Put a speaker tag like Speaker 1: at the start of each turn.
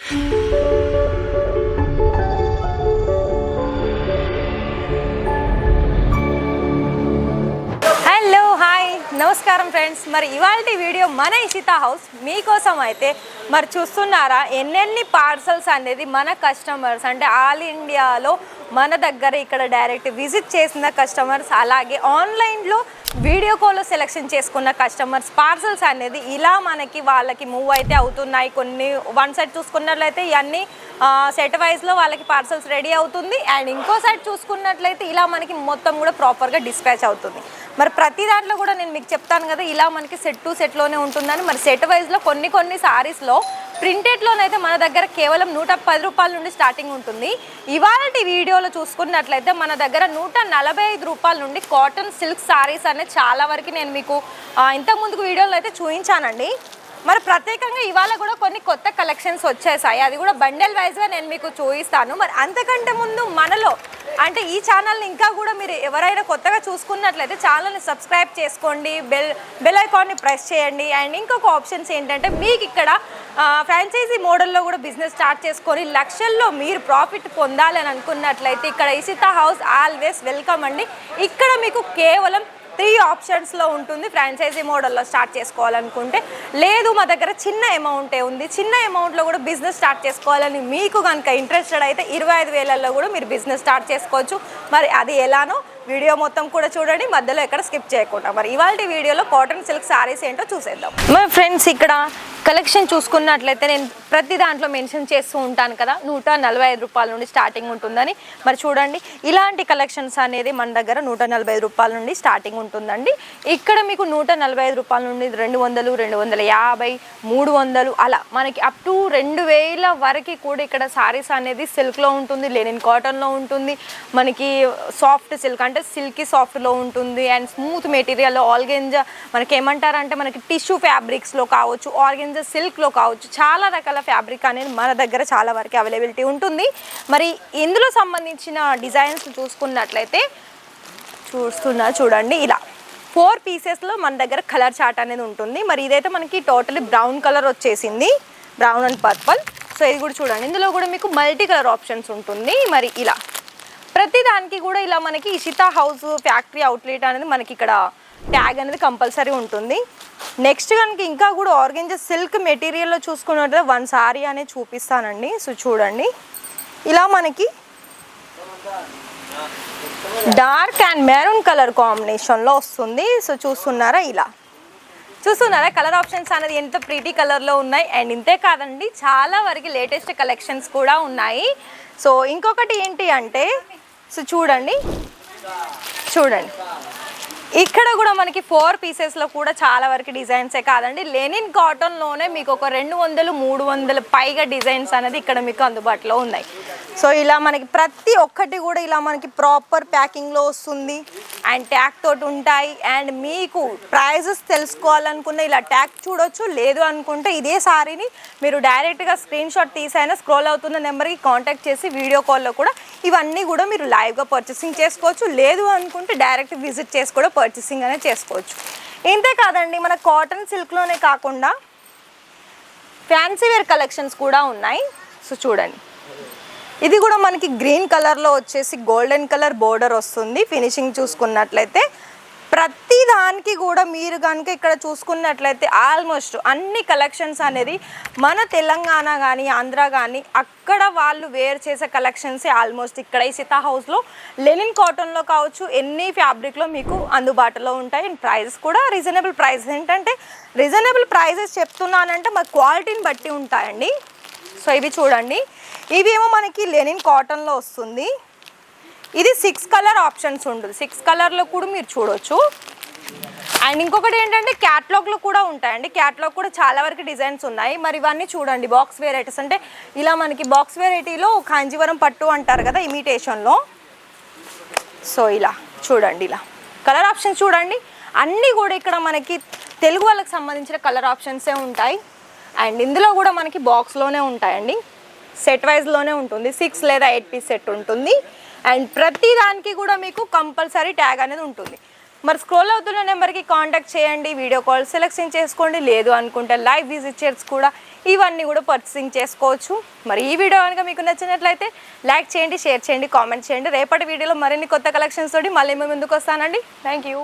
Speaker 1: Hello hi నమస్కారం friends. మరి ఇవాల్టి వీడియో మన ఇషితా హౌస్ మీకోసం అయితే మరి చూస్తున్నారా ఎన్నెన్ని పార్సల్స్ అనేది మన కస్టమర్స్ అంటే ఆల్ ఇండియాలో మన దగ్గర ఇక్కడ డైరెక్ట్ విజిట్ చేసిన కస్టమర్స్, అలాగే ఆన్లైన్లో వీడియో కాల్లో సెలెక్షన్ చేసుకున్న కస్టమర్స్ పార్సల్స్ అనేది ఇలా మనకి వాళ్ళకి మూవ్ అయితే అవుతున్నాయి. కొన్ని వన్ సైడ్ చూసుకున్నట్లయితే ఇవన్నీ సెట్ వైజ్లో వాళ్ళకి పార్సల్స్ రెడీ అవుతుంది. అండ్ ఇంకో సైడ్ చూసుకున్నట్లయితే ఇలా మనకి మొత్తం కూడా ప్రాపర్గా డిస్పాచ్ అవుతుంది. మరి ప్రతి దాంట్లో కూడా నేను మీకు చెప్తాను కదా ఇలా మనకి సెట్ టు సెట్లోనే ఉంటుందని. మరి సెట్ వైజ్లో కొన్ని సారీస్లో ప్రింటెడ్లోనైతే మన దగ్గర కేవలం 110 రూపాయల నుండి స్టార్టింగ్ ఉంటుంది. ఇవాళ వీడియోలో చూసుకున్నట్లయితే మన దగ్గర 145 రూపాయల నుండి కాటన్ సిల్క్ సారీస్ అనేది చాలా వరకు నేను మీకు ఇంతకుముందుకు వీడియోలో అయితే చూపించానండి. మరి ప్రత్యేకంగా ఇవాళ కూడా కొన్ని కొత్త కలెక్షన్స్ వచ్చేసాయి, అది కూడా బండెల్ వైజ్గా నేను మీకు చూపిస్తాను. మరి అంతకంటే ముందు మనలో అంటే ఈ ఛానల్ని ఇంకా కూడా మీరు ఎవరైనా కొత్తగా చూసుకున్నట్లయితే ఛానల్ని సబ్స్క్రైబ్ చేసుకోండి, బెల్ ఐకాన్ని ప్రెస్ చేయండి. అండ్ ఇంకొక ఆప్షన్స్ ఏంటంటే మీకు ఇక్కడ ఫ్రాంచైజీ మోడల్లో కూడా బిజినెస్ స్టార్ట్ చేసుకొని లక్షల్లో మీరు ప్రాఫిట్ పొందాలని అనుకున్నట్లయితే ఇక్కడ ఇషితా హౌస్ ఆల్వేస్ వెల్కమ్ అండి. ఇక్కడ మీకు కేవలం 3 ఆప్షన్స్లో ఉంటుంది. ఫ్రాంచైజీ మోడల్లో స్టార్ట్ చేసుకోవాలనుకుంటే, లేదు మా దగ్గర చిన్న అమౌంటే ఉంది, చిన్న అమౌంట్లో కూడా బిజినెస్ స్టార్ట్ చేసుకోవాలని మీకు కనుక ఇంట్రెస్టెడ్ అయితే 25,000లో కూడా మీరు బిజినెస్ స్టార్ట్ చేసుకోవచ్చు. మరి అది ఎలానో వీడియో మొత్తం కూడా చూడండి, మధ్యలో ఎక్కడ స్కిప్ చేయకుండా. మరి ఇవాళ వీడియోలో కాటన్ సిల్క్ సారీస్ ఏంటో చూసేద్దాం. మరి ఫ్రెండ్స్ ఇక్కడ కలెక్షన్ చూసుకున్నట్లయితే నేను ప్రతి దాంట్లో మెన్షన్ చేస్తూ ఉంటాను కదా 145 రూపాయల నుండి స్టార్టింగ్ ఉంటుందని. మరి చూడండి ఇలాంటి కలెక్షన్స్ అనేది మన దగ్గర 145 రూపాయల నుండి స్టార్టింగ్ ఉంటుందండి. ఇక్కడ మీకు 145 రూపాయల నుండి 200, 250, 300 అలా మనకి అప్ టు 2000 వరకు కూడా ఇక్కడ సారీస్ అనేది సిల్క్లో ఉంటుంది, లెనిన్ కాటన్లో ఉంటుంది, మనకి సాఫ్ట్ సిల్క్ అంటే సిల్కీ సాఫ్ట్లో ఉంటుంది, అండ్ స్మూత్ మెటీరియల్ ఆర్గెంజా మనకి ఏమంటారంటే మనకి టిష్యూ ఫ్యాబ్రిక్స్లో కావచ్చు, ఆర్గెంజా సిల్క్లో కావచ్చు, చాలా రకాల ఫ్యాబ్రిక్ అనేది మన దగ్గర చాలా వరకు అవైలబిలిటీ ఉంటుంది. మరి ఇందులో సంబంధించిన డిజైన్స్ చూసుకున్నట్లయితే చూడండి ఇలా 4 పీసెస్లో మన దగ్గర కలర్ చార్ట్ అనేది ఉంటుంది. మరి ఇదైతే మనకి టోటలీ బ్రౌన్ కలర్ వచ్చేసింది, బ్రౌన్ అండ్ పర్పుల్. సో ఇది కూడా చూడండి, ఇందులో కూడా మీకు మల్టీ కలర్ ఆప్షన్స్ ఉంటుంది. మరి ఇలా ప్రతి దానికి కూడా ఇలా మనకి ఇషితా హౌస్ ఫ్యాక్టరీ అవుట్లెట్ అనేది మనకి ఇక్కడ ట్యాగ్ అనేది కంపల్సరీ ఉంటుంది. నెక్స్ట్ కనుక ఇంకా కూడా ఆర్గెంజా సిల్క్ మెటీరియల్లో చూసుకున్నట్లయితే 1 సారీ అనేది చూపిస్తానండి. సో చూడండి ఇలా మనకి డార్క్ అండ్ మెరూన్ కలర్ కాంబినేషన్లో వస్తుంది. సో చూస్తున్నారా కలర్ ఆప్షన్స్ అనేది ఎంత ప్రీటీ కలర్లో ఉన్నాయి. అండ్ ఇంతే కాదండి చాలా వరకు లేటెస్ట్ కలెక్షన్స్ కూడా ఉన్నాయి. సో ఇంకొకటి ఏంటి అంటే సో చూడండి ఇక్కడ కూడా మనకి 4 పీసెస్లో కూడా చాలా వరకు డిజైన్సే కాదండి, లెనిన్ కాటన్లోనే మీకు ఒక 200, 300 పైగా డిజైన్స్ అనేది ఇక్కడ మీకు అందుబాటులో ఉన్నాయి. సో ఇలా మనకి ప్రతి ఒక్కటి కూడా ఇలా మనకి ప్రాపర్ ప్యాకింగ్లో వస్తుంది అండ్ ట్యాగ్ తోటి ఉంటాయి. అండ్ మీకు ప్రైజెస్ తెలుసుకోవాలనుకున్న ఇలా ట్యాగ్ చూడొచ్చు, లేదు అనుకుంటే ఇదే సారీని మీరు డైరెక్ట్గా స్క్రీన్ షాట్ తీసైనా స్క్రోల్ అవుతున్న నెంబర్కి కాంటాక్ట్ చేసి వీడియో కాల్లో కూడా ఇవన్నీ కూడా మీరు లైవ్గా పర్చేసింగ్ చేసుకోవచ్చు, లేదు అనుకుంటే డైరెక్ట్ విజిట్ చేసి కూడా పర్చేసింగ్ అనేది చేసుకోవచ్చు. ఇంతే కాదండి మన కాటన్ సిల్క్లోనే కాకుండా ఫ్యాన్సీ వేర్ కలెక్షన్స్ కూడా ఉన్నాయి. సో చూడండి ఇది కూడా మనకి గ్రీన్ కలర్లో వచ్చేసి గోల్డెన్ కలర్ బోర్డర్ వస్తుంది. ఫినిషింగ్ చూసుకున్నట్లయితే ప్రతి దానికి కూడా మీరు కనుక ఇక్కడ చూసుకున్నట్లయితే ఆల్మోస్ట్ అన్ని కలెక్షన్స్ అనేది మన తెలంగాణ కానీ ఆంధ్ర కానీ అక్కడ వాళ్ళు వేర్ చేసే కలెక్షన్సే ఆల్మోస్ట్ ఇక్కడ ఇషితా హౌస్లో లెనిన్ కాటన్లో కావచ్చు ఎన్ని ఫ్యాబ్రిక్లో మీకు అందుబాటులో ఉంటాయి. అండ్ ప్రైజెస్ కూడా రీజనబుల్ ప్రైజెస్. ఏంటంటే రీజనబుల్ ప్రైజెస్ చెప్తున్నానంటే మన క్వాలిటీని బట్టి ఉంటాయండి. సో ఇవి చూడండి, ఇవి ఏమో మనకి లెనిన్ కాటన్లో వస్తుంది. ఇది 6 కలర్ ఆప్షన్స్ ఉంటుంది, 6 కలర్లో కూడా మీరు చూడవచ్చు. అండ్ ఇంకొకటి ఏంటంటే క్యాట్లాగ్లో కూడా ఉంటాయండి, క్యాట్లాగ్ కూడా చాలా వరకు డిజైన్స్ ఉన్నాయి. మరి ఇవన్నీ చూడండి బాక్స్ వెరైటీస్ అంటే ఇలా మనకి బాక్స్ వెరైటీలో కాంజీవరం పట్టు అంటారు కదా ఇమిటేషన్లో. సో ఇలా చూడండి ఇలా కలర్ ఆప్షన్స్ చూడండి, అన్నీ కూడా ఇక్కడ మనకి తెలుగు వాళ్ళకి సంబంధించిన కలర్ ఆప్షన్సే ఉంటాయి. అండ్ ఇందులో కూడా మనకి బాక్స్లోనే ఉంటాయండి, సెట్ వైజ్లోనే ఉంటుంది, 6 లేదా 8 పీస్ సెట్ ఉంటుంది. అండ్ ప్రతి దానికి కూడా మీకు కంపల్సరీ ట్యాగ్ అనేది ఉంటుంది. మరి స్క్రోల్ అవుతున్న నెంబర్కి కాంటాక్ట్ చేయండి, వీడియో కాల్ సెలెక్షన్ చేసుకోండి. లేదు అనుకుంటే లైవ్ విజిటర్స్ కూడా ఇవన్నీ కూడా పర్చేసింగ్ చేసుకోవచ్చు. మరి ఈ వీడియో కనుక మీకు నచ్చినట్లయితే లైక్ చేయండి, షేర్ చేయండి, కామెంట్ చేయండి. రేపటి వీడియోలో మరిన్ని కొత్త కలెక్షన్స్ తోటి మళ్ళీ మేము ముందుకు వస్తానండి. Thank you.